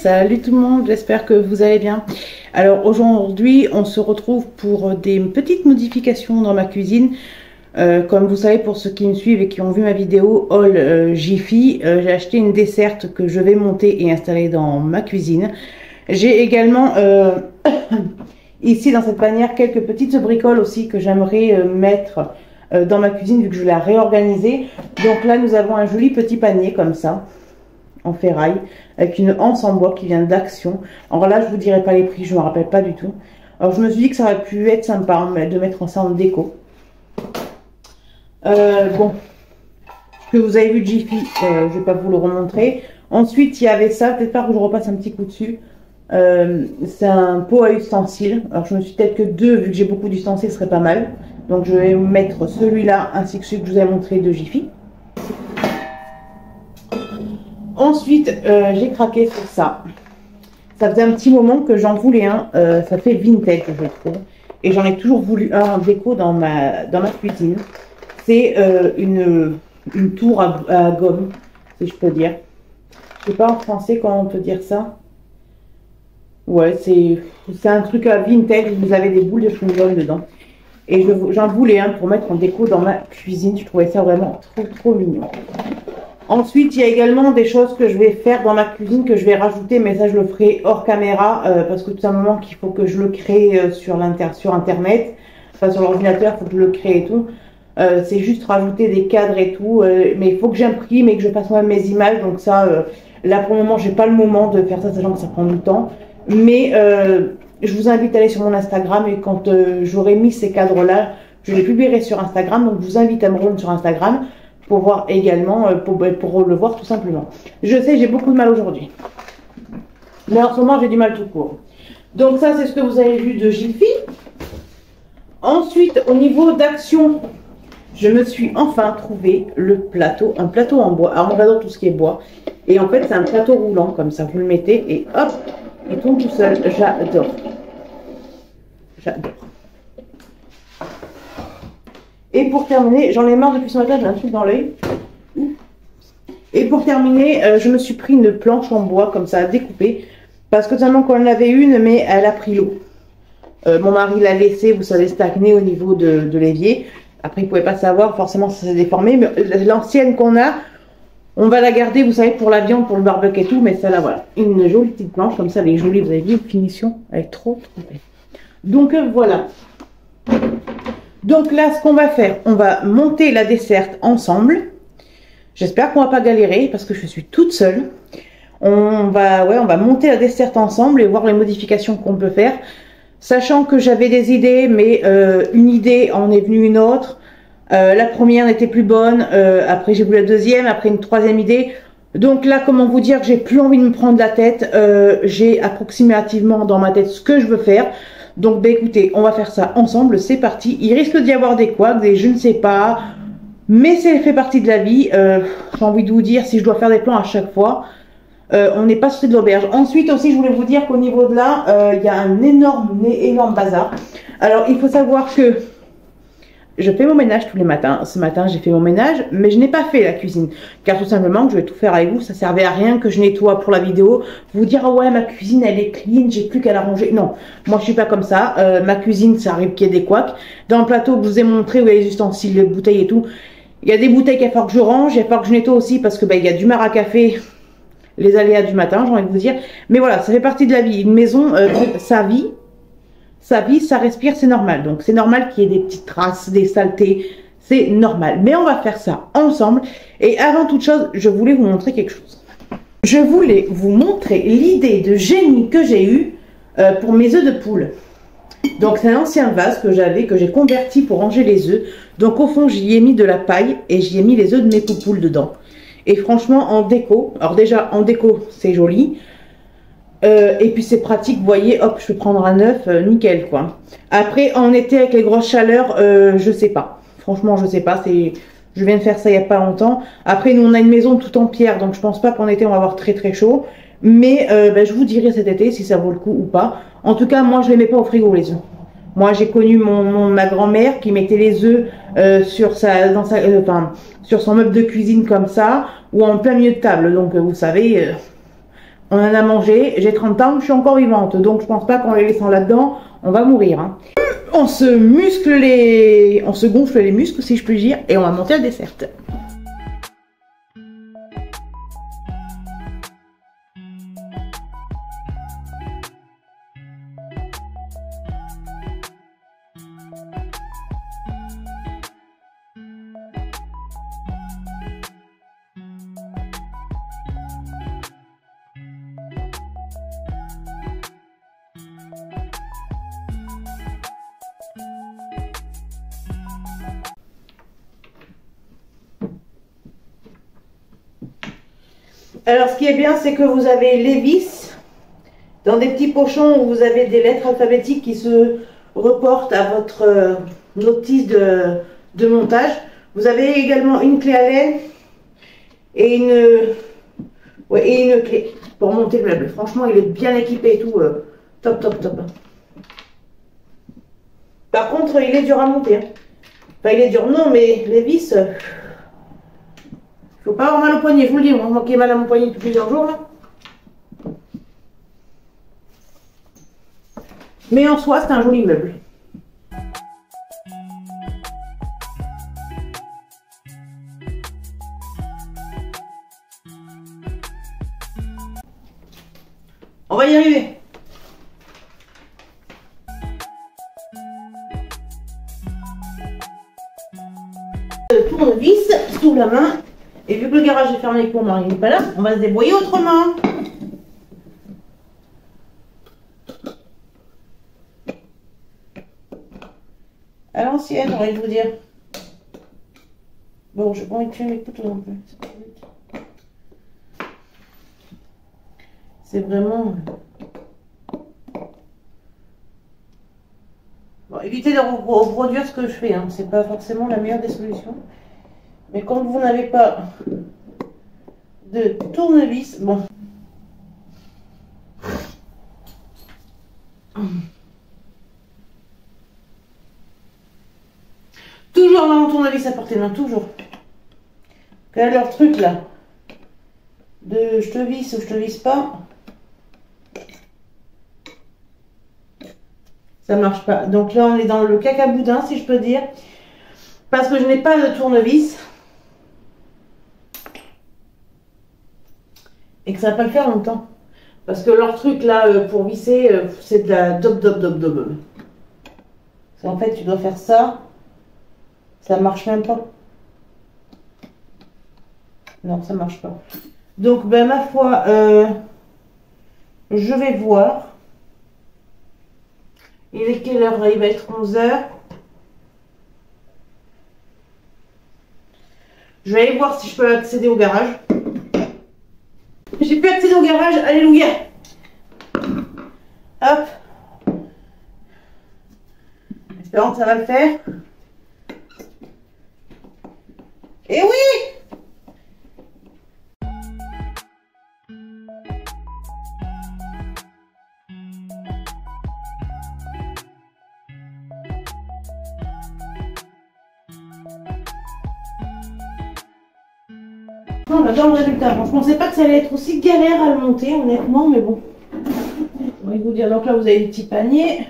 Salut tout le monde, j'espère que vous allez bien. Alors aujourd'hui on se retrouve pour des petites modifications dans ma cuisine. Comme vous savez, pour ceux qui me suivent et qui ont vu ma vidéo Haul Jiffy, j'ai acheté une desserte que je vais monter et installer dans ma cuisine. J'ai également ici dans cette panière quelques petites bricoles aussi que j'aimerais mettre dans ma cuisine vu que je l'ai réorganisée. Donc là nous avons un joli petit panier comme ça en ferraille avec une anse en bois qui vient d'Action. Alors là je vous dirai pas les prix, je me rappelle pas du tout. Alors je me suis dit que ça aurait pu être sympa de mettre ça en déco. Bon, ce que vous avez vu de Jiffy, je vais pas vous le remontrer. Ensuite il y avait ça, peut-être pas que je repasse un petit coup dessus. C'est un pot à ustensiles. Alors je me suis dit peut-être que deux, vu que j'ai beaucoup d'ustensiles, ce serait pas mal. Donc je vais mettre celui-là ainsi que celui que je vous ai montré de Jiffy. Ensuite j'ai craqué sur ça. Ça faisait un petit moment que j'en voulais un. Ça fait vintage je trouve. Et j'en ai toujours voulu un en déco dans ma cuisine. C'est une tour à gomme, si je peux dire. Je sais pas en français comment on peut dire ça. Ouais, c'est un truc à vintage. Vous avez des boules de chewing-gum dedans. Et j'en voulais un pour mettre en déco dans ma cuisine. Je trouvais ça vraiment trop mignon. Ensuite, il y a également des choses que je vais faire dans ma cuisine que je vais rajouter, mais ça je le ferai hors caméra parce que tout simplement qu'il faut que je le crée sur internet, enfin sur l'ordinateur, il faut que je le crée et tout. C'est juste rajouter des cadres et tout, mais il faut que j'imprime et que je fasse moi mes images. Donc ça, là pour le moment, j'ai pas le moment de faire ça, sachant que ça prend du temps. Mais je vous invite à aller sur mon Instagram et quand j'aurai mis ces cadres-là, je les publierai sur Instagram. Donc je vous invite à me rejoindre sur Instagram pour voir également, pour le voir tout simplement. Je sais, j'ai beaucoup de mal aujourd'hui. Mais en ce moment, j'ai du mal tout court. Donc ça, c'est ce que vous avez vu de Jiffy. Ensuite, au niveau d'Action, je me suis enfin trouvé un plateau en bois. Alors, j'adore tout ce qui est bois. Et en fait, c'est un plateau roulant, comme ça. Vous le mettez et hop, il tourne tout seul. J'adore. J'adore. Et pour terminer, j'en ai marre depuis ce matin, j'ai un truc dans l'œil. Et pour terminer, je me suis pris une planche en bois, comme ça, à découper. Parce que seulement qu'on en avait une, mais elle a pris l'eau. Mon mari l'a laissé, vous savez, stagner au niveau de l'évier. Après, il ne pouvait pas savoir, forcément, ça s'est déformé. Mais l'ancienne qu'on a, on va la garder, vous savez, pour la viande, pour le barbecue et tout. Mais celle-là, voilà. Une jolie petite planche, comme ça, elle est jolie. Vous avez vu, une finition, elle est trop belle. Donc, voilà. Donc là, ce qu'on va faire, on va monter la desserte ensemble. J'espère qu'on va pas galérer, parce que je suis toute seule. On va monter la desserte ensemble et voir les modifications qu'on peut faire. Sachant que j'avais des idées, mais une idée en est venue une autre. La première n'était plus bonne, après j'ai voulu la deuxième, après une troisième idée. Donc là, comment vous dire que j'ai plus envie de me prendre la tête. J'ai approximativement dans ma tête ce que je veux faire. Donc bah, écoutez, on va faire ça ensemble, c'est parti. Il risque d'y avoir des couacs, des je ne sais pas, mais ça fait partie de la vie. J'ai envie de vous dire, si je dois faire des plans à chaque fois, on n'est pas sorti de l'auberge. Ensuite aussi, je voulais vous dire qu'au niveau de là, il y a un énorme bazar. Alors, il faut savoir que je fais mon ménage tous les matins. Ce matin, j'ai fait mon ménage, mais je n'ai pas fait la cuisine. Car tout simplement, je vais tout faire avec vous. Ça servait à rien que je nettoie pour la vidéo. Vous dire, oh ouais, ma cuisine, elle est clean, j'ai plus qu'à la ranger. Non, moi, je suis pas comme ça. Ma cuisine, ça arrive qu'il y ait des couacs. Dans le plateau que je vous ai montré, où il y a les ustensiles, les bouteilles et tout, il y a des bouteilles qu'il va falloir que je range. Il va falloir que je nettoie aussi parce que il y a du mar à café. Les aléas du matin, j'ai envie de vous dire. Mais voilà, ça fait partie de la vie. Une maison, ça vit, ça respire, c'est normal. Donc c'est normal qu'il y ait des petites traces, des saletés. C'est normal. Mais on va faire ça ensemble. Et avant toute chose, je voulais vous montrer quelque chose. Je voulais vous montrer l'idée de génie que j'ai eue pour mes œufs de poule. Donc c'est un ancien vase que j'avais, que j'ai converti pour ranger les œufs. Donc au fond, j'y ai mis de la paille et j'y ai mis les œufs de mes poupoules dedans. Et franchement, en déco, alors déjà en déco, c'est joli. Et puis c'est pratique, vous voyez, hop, je peux prendre un œuf, nickel quoi. Après, en été avec les grosses chaleurs, je sais pas. Franchement, je sais pas, je viens de faire ça il y a pas longtemps. Après, nous on a une maison toute en pierre, donc je pense pas qu'en été on va avoir très chaud. Mais je vous dirai cet été si ça vaut le coup ou pas. En tout cas, moi je les mets pas au frigo les œufs. Moi j'ai connu ma grand-mère qui mettait les œufs sur son meuble de cuisine comme ça, ou en plein milieu de table. Donc vous savez, On en a mangé, j'ai 30 ans, je suis encore vivante, donc je pense pas qu'en les laissant là-dedans, on va mourir. Hein. On se gonfle les muscles, si je puis dire, et on va monter la desserte. Alors, ce qui est bien, c'est que vous avez les vis dans des petits pochons où vous avez des lettres alphabétiques qui se reportent à votre notice de montage. Vous avez également une clé Allen et une clé pour monter le meuble. Franchement, il est bien équipé et tout. Top, top, top. Par contre, il est dur à monter. Hein. Enfin, il est dur, non, mais les vis... faut pas avoir mal au poignet, je vous le dis, moi qui ai mal à mon poignet depuis plusieurs jours là. Mais en soi, c'est un joli meuble. On va y arriver. Le tournevis sous la main. Et vu que le garage est fermé pour moi, il n'est pas là, on va se débrouiller autrement. À l'ancienne, on va vous dire. Bon, je n'ai pas envie de tuer mes couteaux non plus. C'est vraiment... Bon, évitez de reproduire ce que je fais, hein. C'est pas forcément la meilleure des solutions. Mais quand vous n'avez pas de tournevis, bon. Toujours avoir un tournevis à portée de main, toujours. Quel est leur truc là de je te visse ou je te visse pas, ça marche pas. Donc là on est dans le cacaboudin si je peux dire, parce que je n'ai pas de tournevis et que ça va pas le faire longtemps. Parce que leur truc là pour visser, c'est de la dob. En fait tu dois faire ça, ça marche même pas. Non, ça marche pas. Donc ben ma foi, je vais voir. Il est quelle heure? Il va être 11 h. Je vais aller voir si je peux accéder au garage. J'ai pu accéder au garage, alléluia. Hop. Espérons que ça va le faire. Et oui! On adore le résultat. Franchement, je pensais pas que ça allait être aussi galère à le monter, honnêtement, mais bon. Je vais vous dire, donc là, vous avez des petits paniers.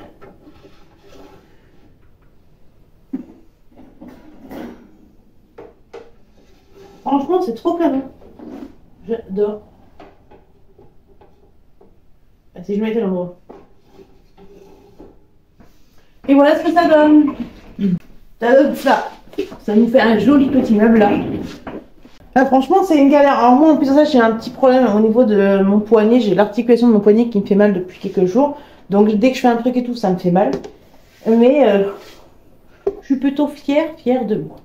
Franchement, c'est trop canon. J'adore. Si je mettais l'endroit. Et voilà ce que ça donne. Ça donne ça. Ça nous fait un joli petit meuble là. Ah, franchement, c'est une galère. Alors moi, en plus de ça, j'ai un petit problème au niveau de mon poignet. J'ai l'articulation de mon poignet qui me fait mal depuis quelques jours. Donc dès que je fais un truc et tout, ça me fait mal. Mais je suis plutôt fière de moi.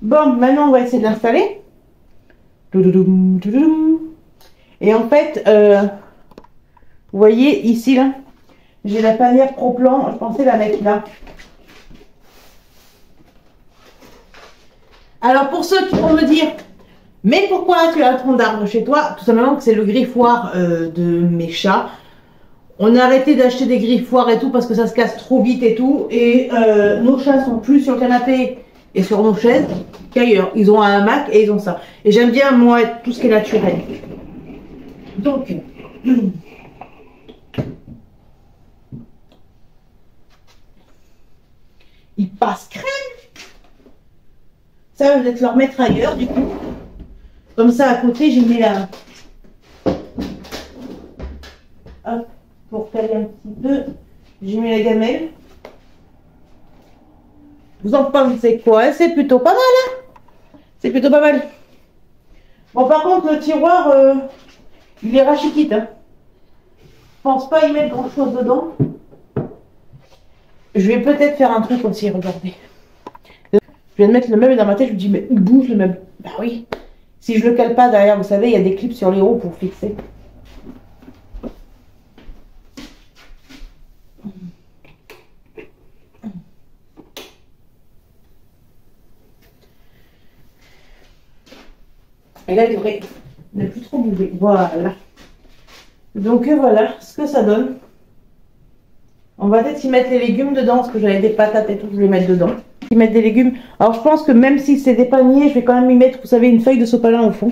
Bon, maintenant on va essayer de l'installer. Et en fait, vous voyez ici là, j'ai la panière Pro Plan. Je pensais la mettre là. Alors pour ceux qui vont me dire, mais pourquoi tu as un tronc d'arbre chez toi? Tout simplement que c'est le griffoir de mes chats. On a arrêté d'acheter des griffoirs et tout parce que ça se casse trop vite et tout. Et nos chats sont plus sur le canapé et sur nos chaises qu'ailleurs. Ils ont un hamac et ils ont ça. Et j'aime bien moi tout ce qui est naturel. Donc, il passe crème. Ça, je vais te le remettre ailleurs, du coup. Comme ça, à côté, j'ai mis la... Hop, pour caler un petit peu, j'ai mis la gamelle. Vous en pensez quoi? C'est plutôt pas mal, hein? C'est plutôt pas mal. Bon, par contre, le tiroir, il est rachiquite, hein. Je pense pas y mettre grand chose dedans. Je vais peut-être faire un truc aussi, regardez. Je viens de mettre le meuble dans ma tête, je me dis, mais il bouge le meuble. Bah oui. Si je le cale pas derrière, vous savez, il y a des clips sur les roues pour fixer. Et là, il devrait ne plus trop bouger. Voilà. Donc voilà ce que ça donne. On va peut-être y mettre les légumes dedans, parce que j'avais des patates et tout, je vais mettre dedans. Y mettre des légumes. Alors je pense que même si c'est des paniers, je vais quand même y mettre, vous savez, une feuille de sopalin au fond.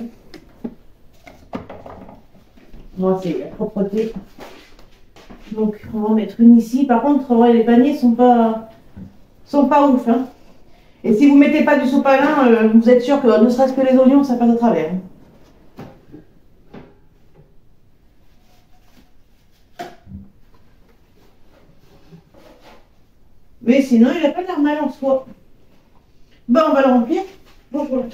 Moi, c'est la propreté. Donc on va en mettre une ici. Par contre, ouais, les paniers sont pas ouf, hein. Et si vous mettez pas du sopalin, vous êtes sûr que ne serait-ce que les oignons, ça passe à travers. Mais sinon, il n'a pas l'air mal en soi. Bon, on va le remplir. Bon, voilà.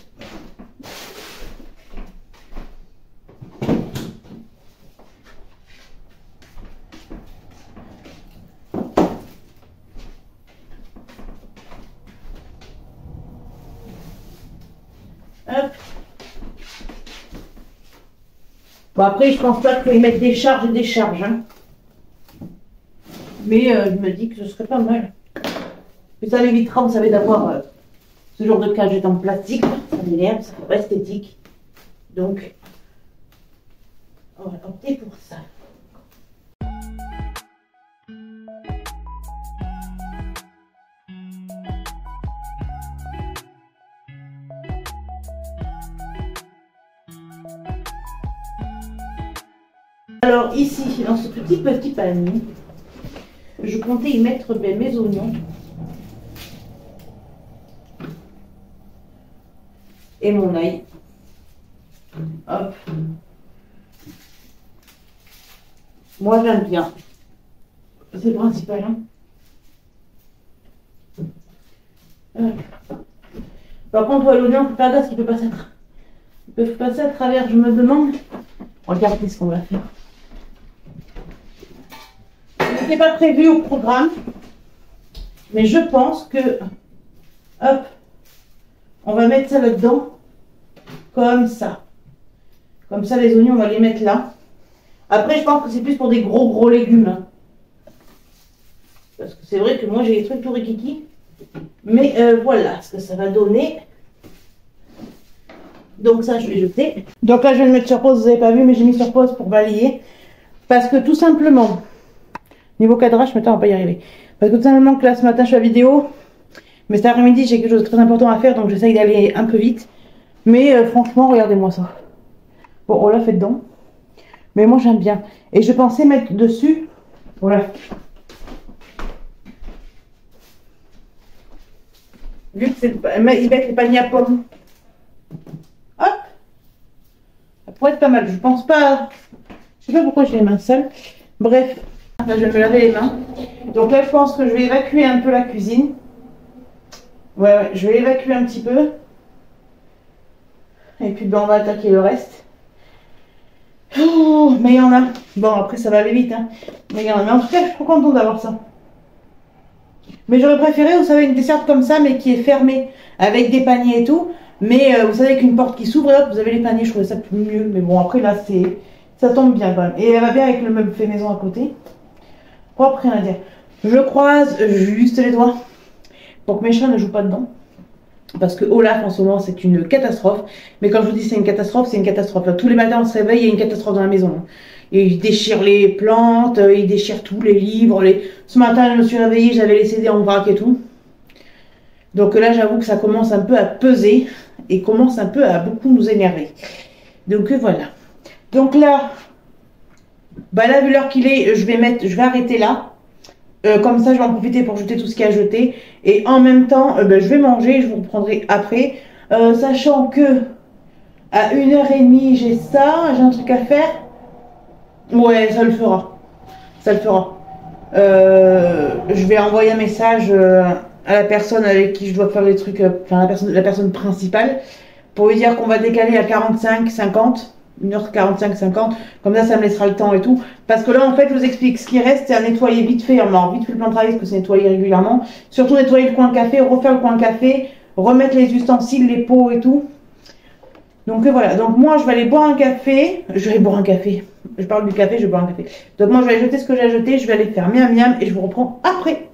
Hop. Bon, après, je pense pas qu'il faut y mettre des charges et des charges, hein. Mais je me dis que ce serait pas mal. Et ça m'évitera, vous savez, d'avoir ce genre de cagette en plastique. Ça m'énerve, ça fait pas esthétique. Donc, on va opter pour ça. Alors ici, dans ce petit panier, je comptais y mettre mes oignons et mon ail. Hop. Moi j'aime bien. C'est le principal, hein. Par contre, l'oignon, faut faire gaffe, il peut passer à travers. Je me demande. Regardez ce qu'on va faire. Ce n'est pas prévu au programme, mais je pense que, hop, on va mettre ça là-dedans, comme ça. Comme ça, les oignons, on va les mettre là. Après, je pense que c'est plus pour des gros légumes, hein. Parce que c'est vrai que moi, j'ai des trucs tout rikiki. Mais voilà ce que ça va donner. Donc ça, je vais jeter. Donc là, je vais le mettre sur pause, vous n'avez pas vu, mais j'ai mis sur pause pour balayer. Parce que tout simplement... Niveau cadrage, maintenant on va pas y arriver. Parce que tout simplement que là ce matin je suis à vidéo. Mais cet après-midi j'ai quelque chose de très important à faire. Donc j'essaye d'aller un peu vite. Mais franchement regardez-moi ça. Bon on l'a fait dedans. Mais moi j'aime bien. Et je pensais mettre dessus. Voilà. Vu que c'est ils mettent les paniers à pommes. Hop. Ça pourrait être pas mal. Je pense pas. Je sais pas pourquoi j'ai les mains sales. Bref. Là, je vais me laver les mains. Donc là, je pense que je vais évacuer un peu la cuisine. Ouais, je vais l'évacuer un petit peu. Et puis, ben, on va attaquer le reste. Oh, mais il y en a. Bon, après, ça va aller vite, hein. Mais il y en a. Mais en tout cas, je suis trop contente d'avoir ça. Mais j'aurais préféré, vous savez, une desserte comme ça, mais qui est fermée, avec des paniers et tout. Mais vous savez, avec une porte qui s'ouvre, et hop, vous avez les paniers. Je trouvais ça plus mieux. Mais bon, après, là, ça tombe bien quand même. Et elle va bien avec le meuble fait maison à côté. Propre, rien à dire. Je croise juste les doigts pour que mes chats ne jouent pas dedans. Parce que Olaf en ce moment c'est une catastrophe. Mais quand je vous dis c'est une catastrophe, c'est une catastrophe. Là, tous les matins on se réveille, il y a une catastrophe dans la maison. Et il déchire les plantes, il déchire tous les livres. Ce matin je me suis réveillée, j'avais les CD en vrac et tout. Donc là j'avoue que ça commence un peu à peser et commence un peu à beaucoup nous énerver. Donc voilà. Donc là Bah là, vu l'heure qu'il est, je vais arrêter là. Comme ça, je vais en profiter pour jeter tout ce qu'il y a à jeter. Et en même temps, bah, je vais manger, je vous reprendrai après. Sachant que à 1h30, j'ai ça, j'ai un truc à faire. Ouais, ça le fera. Ça le fera. Je vais envoyer un message à la personne avec qui je dois faire les trucs, enfin la personne principale, pour lui dire qu'on va décaler à 45, 50, 1h45, 50, comme ça me laissera le temps et tout. Parce que là, en fait, je vous explique, ce qui reste, c'est à nettoyer vite fait, alors vite fait le plan de travail, parce que c'est nettoyé régulièrement, surtout nettoyer le coin café, refaire le coin café, remettre les ustensiles, les pots et tout. Donc voilà, donc moi je vais aller boire un café, je parle du café, je vais boire un café. Donc moi je vais aller jeter ce que j'ai à jeter, je vais aller faire miam miam et je vous reprends après.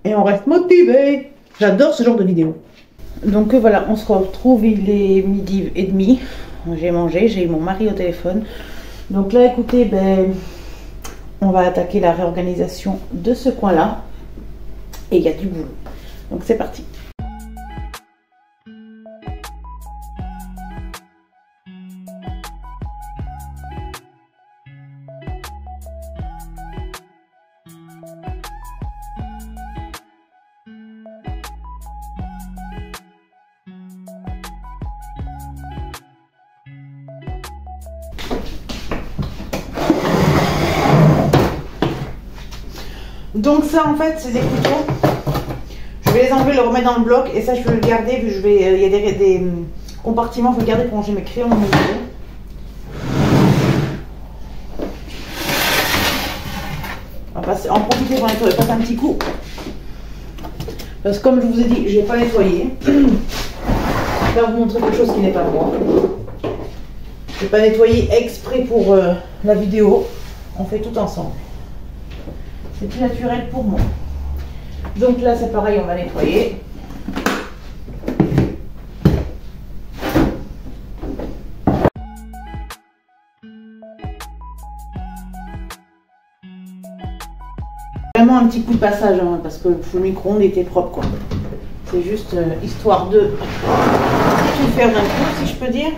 Et on reste motivé. J'adore ce genre de vidéo. Donc voilà, on se retrouve, il est 12h30. J'ai mangé, j'ai eu mon mari au téléphone. Donc là écoutez, ben, on va attaquer la réorganisation de ce coin-là. Et il y a du boulot. Donc c'est parti. Donc ça en fait c'est des couteaux, je vais les enlever, les remettre dans le bloc et ça je vais le garder, vu que il y a des compartiments, je vais le garder pour ranger mes crayons dans mon bureau. On va en profiter pour nettoyer, passer un petit coup. Parce que comme je vous ai dit, je n'ai pas nettoyé. Je vais vous montrer quelque chose qui n'est pas moi. Je n'ai pas nettoyé exprès pour la vidéo, on fait tout ensemble. C'est plus naturel pour moi. Donc là, c'est pareil, on va nettoyer. Vraiment un petit coup de passage, hein, parce que le micro-ondes était propre, quoi. C'est juste histoire de tout faire d'un coup, si je peux dire.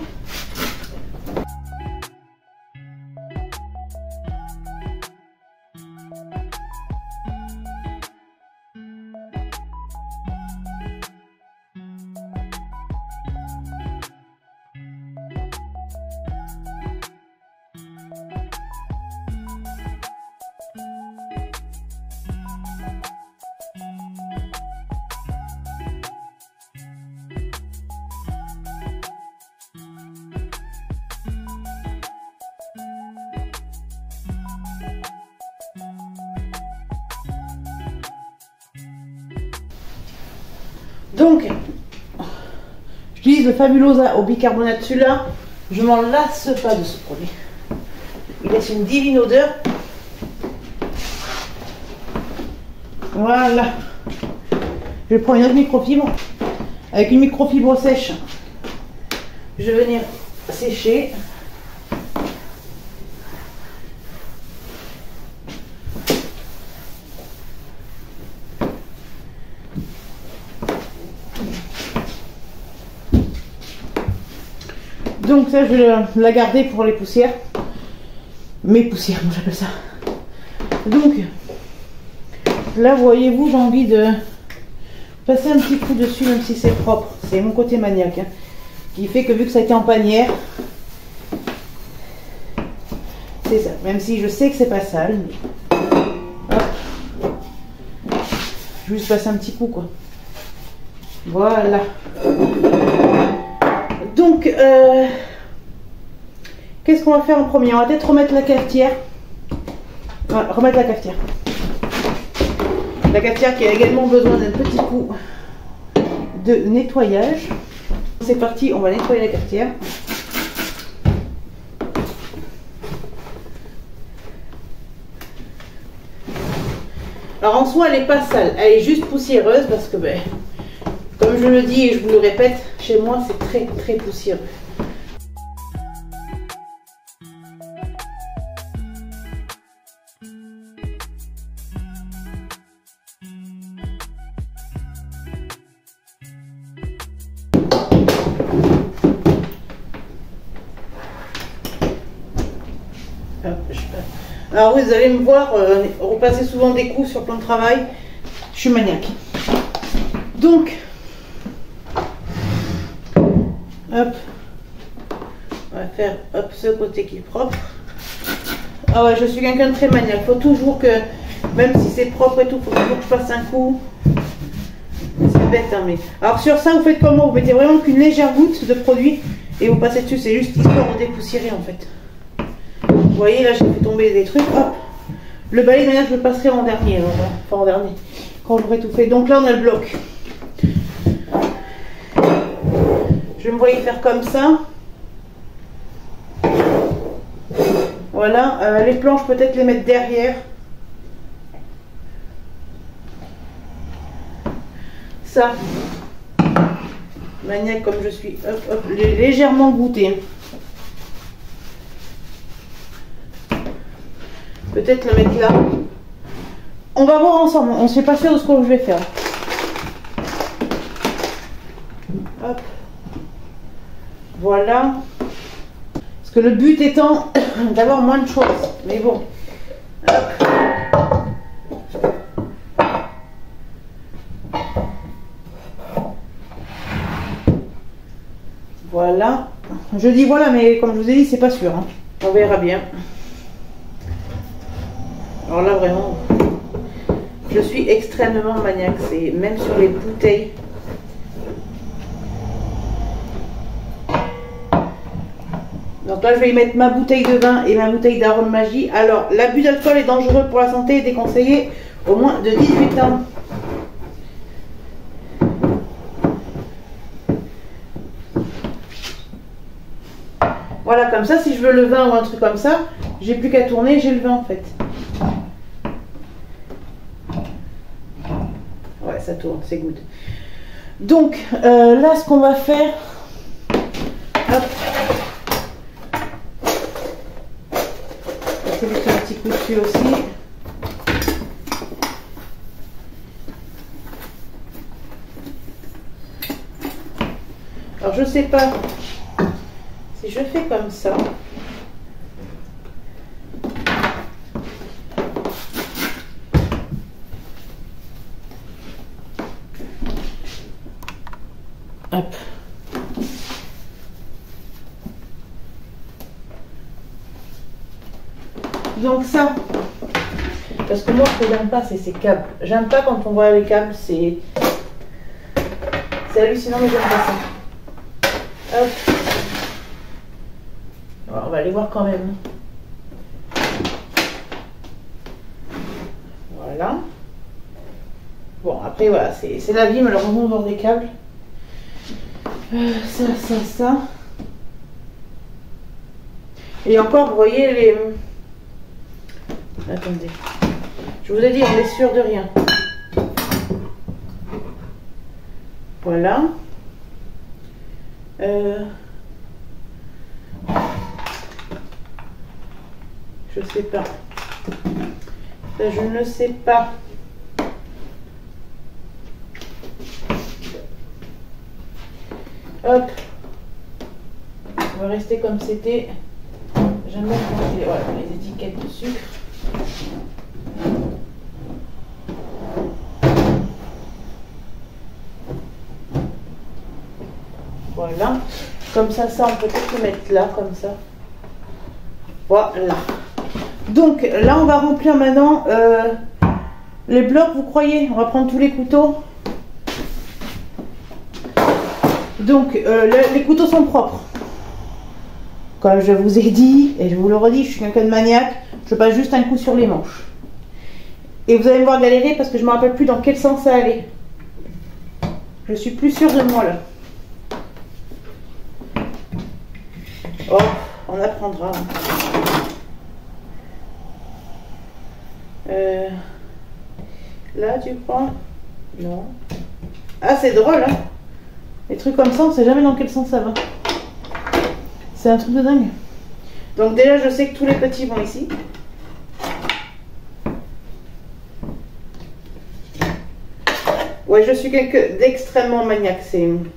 Donc, j'utilise le Fabulosa au bicarbonate. Celui-là, je m'en lasse pas de ce produit. Il laisse une divine odeur. Voilà. Je vais prendre une autre microfibre. Avec une microfibre sèche, je vais venir sécher. Donc ça, je vais la garder pour les poussières. Mes poussières, moi j'appelle ça. Donc, là, voyez-vous, j'ai envie de passer un petit coup dessus, même si c'est propre. C'est mon côté maniaque, hein, qui fait que vu que ça a été en panière, c'est ça. Même si je sais que c'est pas sale. Mais... hop. Juste passer un petit coup, quoi. Voilà. Donc, qu'est-ce qu'on va faire en premier? On va peut-être remettre la cafetière. Ouais, remettre la cafetière. La cafetière qui a également besoin d'un petit coup de nettoyage. C'est parti, on va nettoyer la cafetière. Alors en soi, elle n'est pas sale, elle est juste poussiéreuse parce que, ben, comme je le dis et je vous le répète, chez moi c'est très très poussiéreux. Alors vous allez me voir repasser souvent des coups sur le plan de travail. Je suis maniaque. Donc, hop, on va faire hop ce côté qui est propre. Ah ouais, je suis quelqu'un de très maniaque. Faut toujours que, même si c'est propre et tout, faut toujours que je fasse un coup. C'est bête, hein, mais. Alors sur ça, vous faites comment? Vous mettez vraiment qu'une légère goutte de produit et vous passez dessus. C'est juste histoire de dépoussiérer en fait. Vous voyez, là, j'ai fait tomber des trucs. Hop. Le balai de ménage, je le passerai en dernier. Enfin, en dernier. Quand j'aurai tout fait. Donc là, on a le bloc. Je me voyais faire comme ça. Voilà. Les planches, peut-être les mettre derrière. Ça. Maniaque comme je suis. Hop, hop. Légèrement goûté. Peut-être le mettre là. On va voir ensemble. On ne sait pas sûr de ce que je vais faire. Hop. Voilà. Parce que le but étant d'avoir moins de choses. Mais bon. Hop. Voilà. Je dis voilà, mais comme je vous ai dit, c'est pas sûr. Hein. On verra bien. Alors là, vraiment, je suis extrêmement maniaque. C'est même sur les bouteilles. Donc là, je vais y mettre ma bouteille de vin et ma bouteille d'arôme magie. Alors, l'abus d'alcool est dangereux pour la santé et déconseillé au moins de 18 ans. Voilà, comme ça, si je veux le vin ou un truc comme ça, j'ai plus qu'à tourner, j'ai le vin en fait. Ouais, ça tourne, c'est good. Donc, là, ce qu'on va faire... Hop. Je vais mettre un petit coup dessus aussi. Alors, je sais pas si je fais comme ça. Hop. Donc ça, parce que moi ce que j'aime pas c'est ces câbles. J'aime pas quand on voit les câbles, c'est hallucinant, mais j'aime pas ça. Hop. Alors, on va aller voir quand même. Voilà. Bon après voilà, c'est la vie malheureusement on voit des câbles. Ça. Et encore, vous voyez les... Attendez. Je vous ai dit, on est sûr de rien. Voilà. Je sais pas. Ça, je ne sais pas. Hop. On va rester comme c'était. J'aime bien voilà, les étiquettes de sucre. Voilà. Comme ça, on peut peut-être le mettre là, comme ça. Voilà. Donc, là, on va remplir maintenant les blocs, vous croyez? On va prendre tous les couteaux. Donc, les couteaux sont propres. Comme je vous ai dit, et je vous le redis, je suis quelqu'un de maniaque. Je passe juste un coup sur les manches. Et vous allez me voir galérer parce que je ne me rappelle plus dans quel sens ça allait. Je suis plus sûre de moi, là. Oh, on apprendra. Là, tu crois? Non. Ah, c'est drôle, hein? Les trucs comme ça, on ne sait jamais dans quel sens ça va. C'est un truc de dingue. Donc déjà, je sais que tous les petits vont ici. Ouais, je suis quelqu'un d'extrêmement maniaque. Il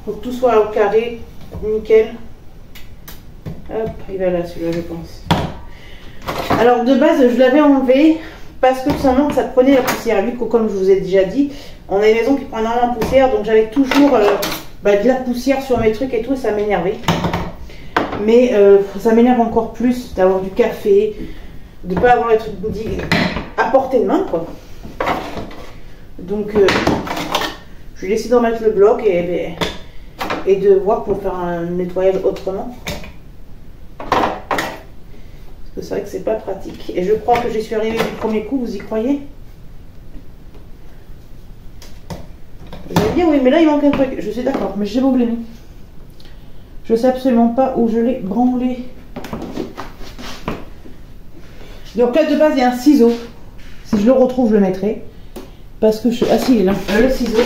faut que tout soit au carré, nickel. Hop, il va là celui-là je pense. Alors de base je l'avais enlevé parce que tout simplement ça prenait la poussière. Vu que comme je vous ai déjà dit, on a une maison qui prend énormément de poussière, donc j'avais toujours de la poussière sur mes trucs et tout, et ça m'énervait. Mais ça m'énerve encore plus d'avoir du café, de ne pas avoir les trucs à portée de main quoi. Donc je vais essayer d'en mettre le bloc et de voir pour faire un nettoyage autrement. Parce que c'est vrai que c'est pas pratique. Et je crois que j'y suis arrivée du premier coup, vous y croyez? Vous allez dire oui, mais là il manque un truc. Je suis d'accord, mais je sais pas où je l'ai mis. Je sais absolument pas où je l'ai branlé. Donc là de base il y a un ciseau. Si je le retrouve, je le mettrai. Parce que je... Ah si, il est là. Le ciseau.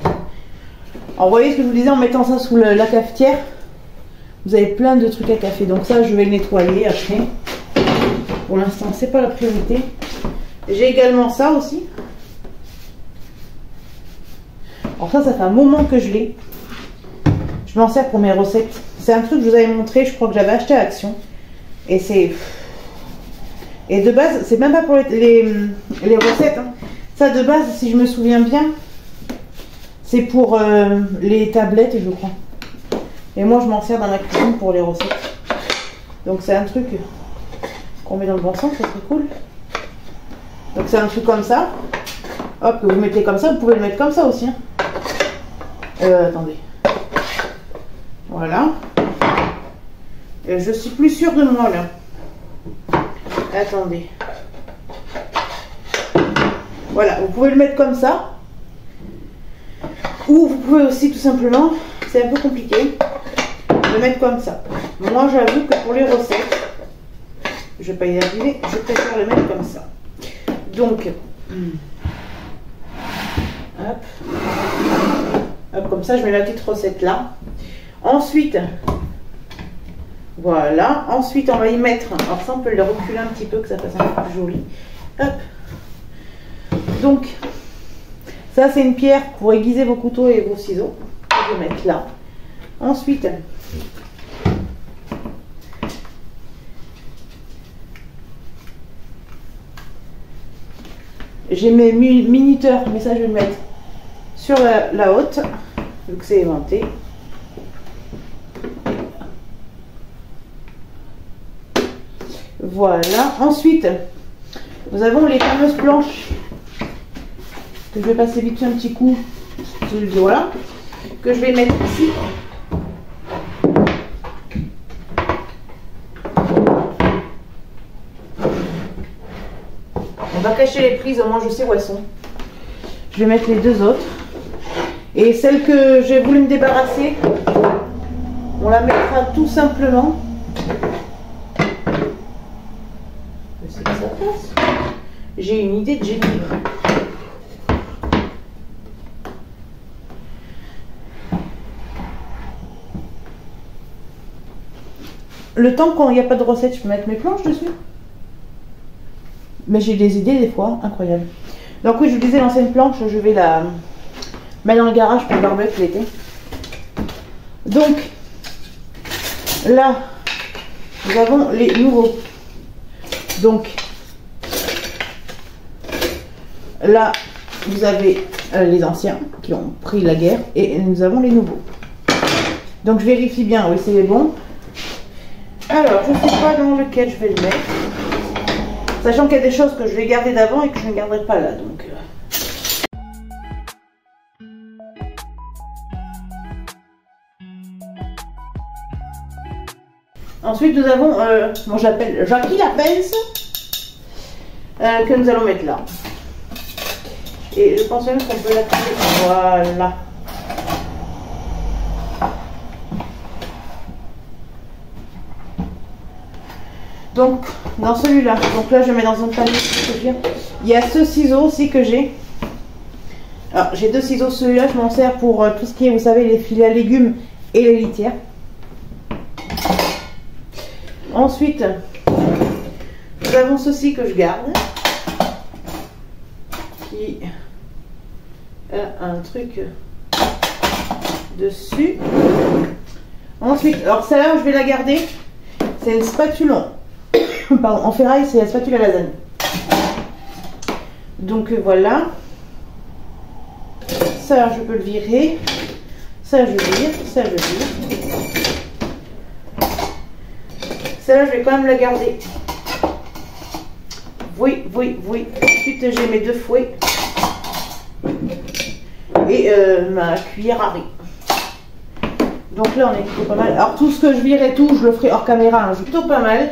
Alors vous voyez ce que je vous disais, en mettant ça sous la cafetière, vous avez plein de trucs à café. Donc ça je vais le nettoyer après. Pour l'instant c'est pas la priorité. J'ai également ça aussi. Alors ça fait un moment que je l'ai. Je m'en sers pour mes recettes. C'est un truc que je vous avais montré, je crois que j'avais acheté à Action. Et c'est... Et de base, c'est même pas pour les recettes. Hein. Ça de base, si je me souviens bien, c'est pour les tablettes, je crois. Et moi, je m'en sers dans ma cuisine pour les recettes. Donc c'est un truc qu'on met dans le bon sens, c'est très cool. Donc c'est un truc comme ça. Hop, que vous mettez comme ça, vous pouvez le mettre comme ça aussi. Hein. Attendez. Voilà. Je suis plus sûre de moi là. Attendez. Voilà, vous pouvez le mettre comme ça. Ou vous pouvez aussi tout simplement, c'est un peu compliqué, le mettre comme ça. Moi j'avoue que pour les recettes, je vais pas y arriver, je préfère le mettre comme ça. Donc, hop, comme ça je mets la petite recette là. Ensuite, voilà, ensuite on va y mettre, alors ça on peut le reculer un petit peu que ça fasse un peu plus joli. Hop. Donc, ça c'est une pierre pour aiguiser vos couteaux et vos ciseaux. Je vais mettre là. Ensuite, j'ai mes minuteurs, mais ça je vais le mettre sur la haute, vu que c'est aimanté. Voilà. Ensuite, nous avons les fameuses planches que je vais passer vite un petit coup. Voilà. Que je vais mettre ici. On va cacher les prises, au moins je sais où elles sont. Je vais mettre les deux autres. Et celle que j'ai voulu me débarrasser, on la mettra tout simplement. C'est que ça passe. J'ai une idée de génie. Le temps quand il n'y a pas de recette, je peux mettre mes planches dessus. Mais j'ai des idées des fois, incroyables. Donc oui, je vous disais, l'ancienne planche, je vais la mettre dans le garage pour le barbecue l'été. Donc, là, nous avons les nouveaux. Donc, là, vous avez les anciens qui ont pris la guerre et nous avons les nouveaux. Donc, je vérifie bien, oui, c'est bon. Alors, je ne sais pas dans lequel je vais le mettre. Sachant qu'il y a des choses que je vais garder d'avant et que je ne garderai pas là. Donc, ensuite, nous avons, moi j'appelle Jackie la pince, que nous allons mettre là. Et je pense même qu'on peut la couper. Voilà. Donc, dans celui-là, donc là je mets dans un panier, il y a ce ciseau aussi que j'ai. Alors, j'ai deux ciseaux, celui-là je m'en sers pour tout ce qui est, vous savez, les filets à légumes et les litières. Ensuite, nous avons ceci que je garde, qui a un truc dessus. Ensuite, alors celle-là je vais la garder. C'est une spatule pardon, en ferraille, c'est la spatule à lasagne. Donc voilà. Ça, je peux le virer. Ça, je vire. Ça, je vire. Celle-là, je vais quand même la garder. Oui. Ensuite, j'ai mes 2 fouets. Et ma cuillère à riz. Donc là, on est plutôt pas mal. Alors, tout ce que je vire et tout, je le ferai hors caméra. Hein. Plutôt pas mal.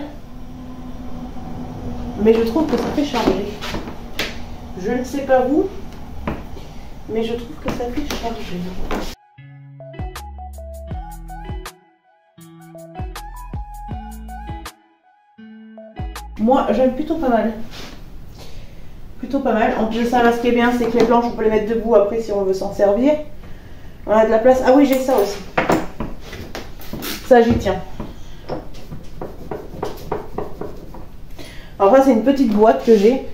Mais je trouve que ça fait charger. Je ne sais pas vous, mais je trouve que ça fait charger. Moi, j'aime plutôt pas mal. Plutôt pas mal. En plus de ça, là, ce qui est bien, c'est que les planches, on peut les mettre debout après si on veut s'en servir. On a de la place. Ah oui, j'ai ça aussi. Ça, j'y tiens. Alors ça, c'est une petite boîte que j'ai.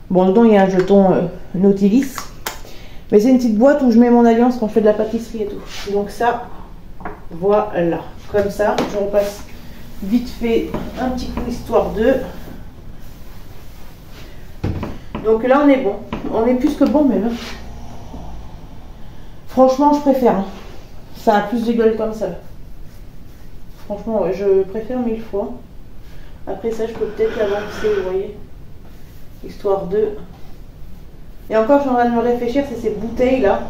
Bon, dedans, il y a un jeton Nautilus. Mais c'est une petite boîte où je mets mon alliance quand je fais de la pâtisserie et tout. Donc ça, voilà. Comme ça, je repasse vite fait un petit coup histoire de... Donc là, on est bon. On est plus que bon, même. Franchement, je préfère. Hein. Ça a plus de gueule comme ça. Franchement, ouais, je préfère 1000 fois. Après ça, je peux peut-être l'avancer, vous voyez. Histoire de... Et encore, je suis en train de me réfléchir, c'est ces bouteilles-là.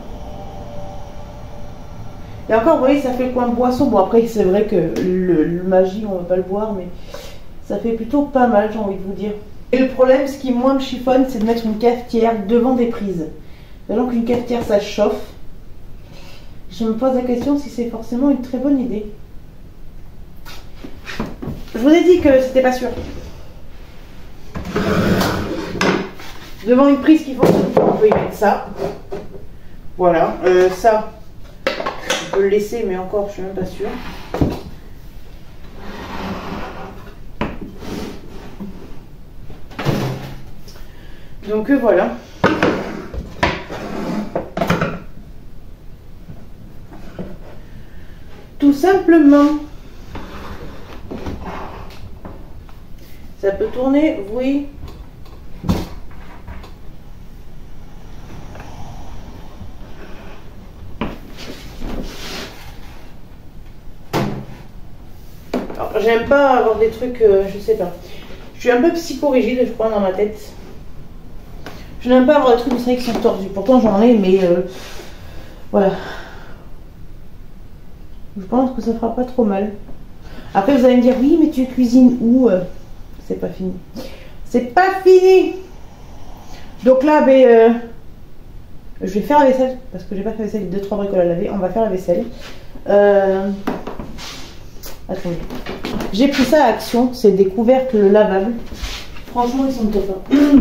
Et encore, vous voyez, ça fait le coin de boisson. Bon, après, c'est vrai que le magie, on ne va pas le boire, mais ça fait plutôt pas mal, j'ai envie de vous dire. Et le problème, ce qui moins me chiffonne, c'est de mettre une cafetière devant des prises. Alors qu'une cafetière, ça chauffe. Je me pose la question si c'est forcément une très bonne idée. Je vous ai dit que c'était pas sûr. Devant une prise qui fonctionne, on peut y mettre ça. Voilà. Ça, on peut le laisser, mais encore, je suis même pas sûre. Donc voilà. Tout simplement. Ça peut tourner, oui. Alors, j'aime pas avoir des trucs, je sais pas. Je suis un peu psychorigide, je crois, dans ma tête. Je n'aime pas avoir des trucs, vous savez, qui sont tordus. Pourtant, j'en ai, mais voilà. Je pense que ça fera pas trop mal. Après, vous allez me dire, oui, mais tu cuisines où? C'est pas fini. C'est pas fini. Donc là, ben, je vais faire la vaisselle. Parce que j'ai pas fait la vaisselle, 2-3 bricoles à laver. On va faire la vaisselle. Attendez. J'ai pris ça à Action. C'est des couvercles lavables. Franchement, ils sont top. Hein.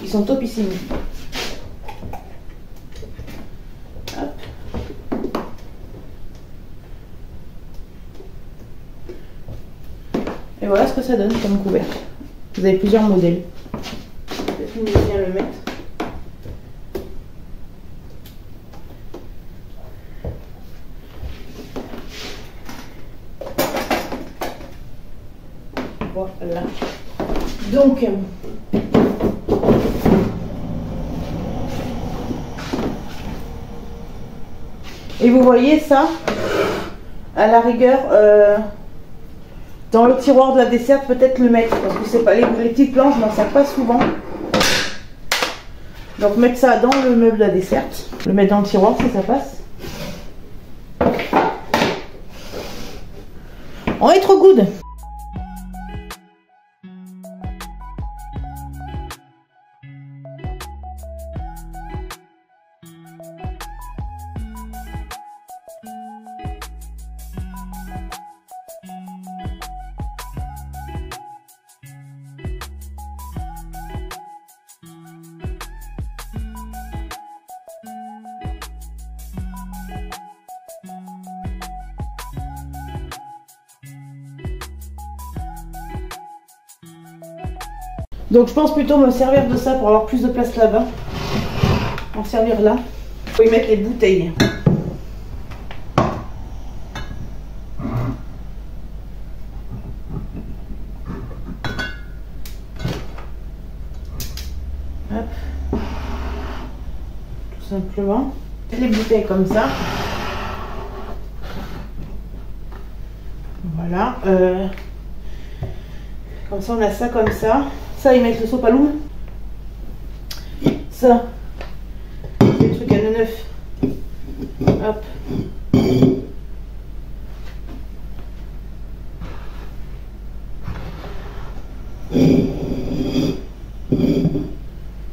Ils sont topissimes. Hop. Et voilà ce que ça donne comme couvercle. Vous avez plusieurs modèles. Peut-être que je vais bien le mettre. Voilà. Donc, et vous voyez ça, à la rigueur, dans le tiroir de la desserte, peut-être le mettre, parce que c'est pas les petites planches, je m'en sers pas souvent. Donc mettre ça dans le meuble de la desserte, le mettre dans le tiroir si ça passe. On est trop good. Donc je pense plutôt me servir de ça pour avoir plus de place là-bas. En servir là. Il faut y mettre les bouteilles. Hop. Tout simplement. Les bouteilles comme ça. Voilà. Comme ça, on a ça comme ça. Ça, ils mettent le sopalum. Ça, c'est le truc à 9. Hop.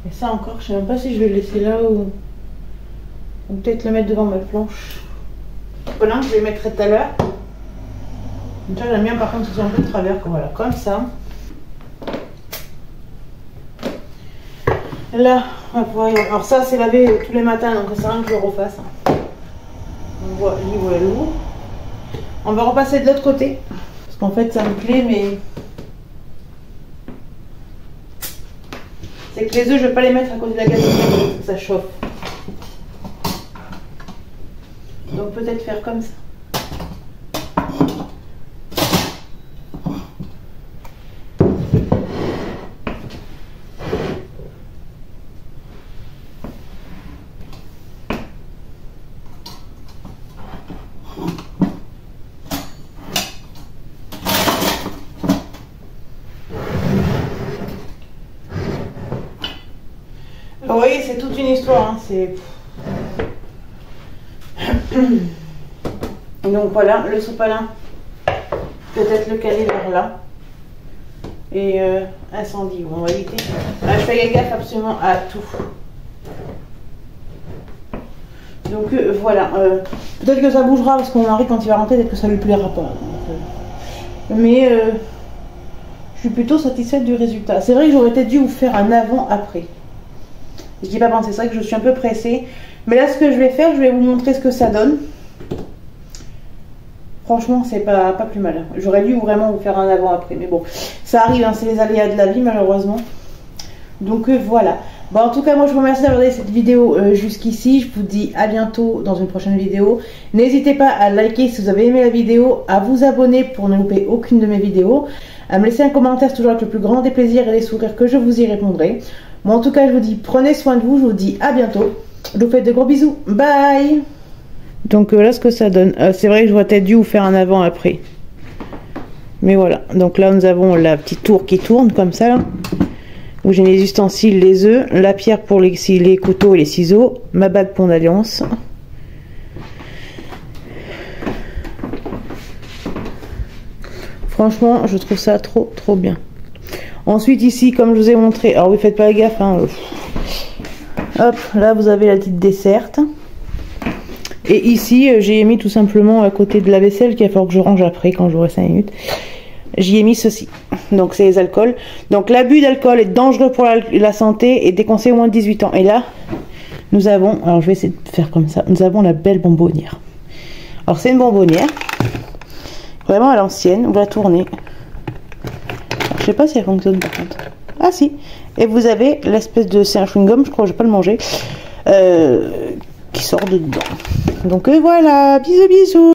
Et ça encore, je sais même pas si je vais le laisser là ou peut-être le mettre devant ma planche. Voilà, je vais le mettre tout à l'heure. Ça, j'aime bien par contre que ce soit un peu de travers, voilà, comme ça. Là, on va pouvoir y aller. Alors ça, c'est lavé tous les matins, donc ça sert à rien que je le refasse. On voit, on va repasser de l'autre côté. Parce qu'en fait, ça me plaît, mais... c'est que les œufs, je ne vais pas les mettre à côté de la gazinière, parce que ça chauffe. Donc peut-être faire comme ça. Vous voyez, c'est toute une histoire. Hein. C'est... donc voilà, le sopalin. Peut-être le caler vers là. Et incendie, on va éviter. Là, je fais gaffe absolument à tout. Donc voilà. Peut-être que ça bougera parce que mon mari, quand il va rentrer, peut-être que ça lui plaira pas. Mais je suis plutôt satisfaite du résultat. C'est vrai que j'aurais peut-être dû vous faire un avant-après. Je n'y ai pas pensé, c'est vrai que je suis un peu pressée. Mais là, ce que je vais faire, je vais vous montrer ce que ça donne. Franchement, c'est pas plus mal. J'aurais dû vraiment vous faire un avant-après. Mais bon, ça arrive, hein, c'est les aléas de la vie, malheureusement. Donc voilà. Bon, en tout cas, moi, je vous remercie d'avoir regardé cette vidéo jusqu'ici. Je vous dis à bientôt dans une prochaine vidéo. N'hésitez pas à liker si vous avez aimé la vidéo, à vous abonner pour ne louper aucune de mes vidéos, à me laisser un commentaire, c'est toujours avec le plus grand des plaisirs et des sourires que je vous y répondrai. Bon, en tout cas, je vous dis, prenez soin de vous, je vous dis à bientôt. Je vous fais de gros bisous. Bye. Donc là, ce que ça donne, c'est vrai que j'aurais peut-être dû vous faire un avant-après. Mais voilà, donc là, nous avons la petite tour qui tourne comme ça, là, où j'ai les ustensiles, les œufs, la pierre pour les couteaux et les ciseaux, ma bague pour d'alliance. Franchement, je trouve ça trop bien. Ensuite ici, comme je vous ai montré, alors vous faites pas gaffe, hein, hop, là vous avez la petite desserte. Et ici, j'ai mis tout simplement à côté de la vaisselle qu'il va falloir que je range après quand j'aurai 5 minutes. J'y ai mis ceci. Donc c'est les alcools. Donc l'abus d'alcool est dangereux pour la santé et déconseillé au moins de 18 ans. Et là, nous avons, alors je vais essayer de faire comme ça, nous avons la belle bonbonnière. Alors c'est une bonbonnière, vraiment à l'ancienne, vous la tournez. Je sais pas si elle fonctionne par contre. Ah si. Et vous avez l'espèce de... c'est un chewing-gum, je crois, je vais pas le manger. Qui sort de dedans. Donc voilà, bisous bisous.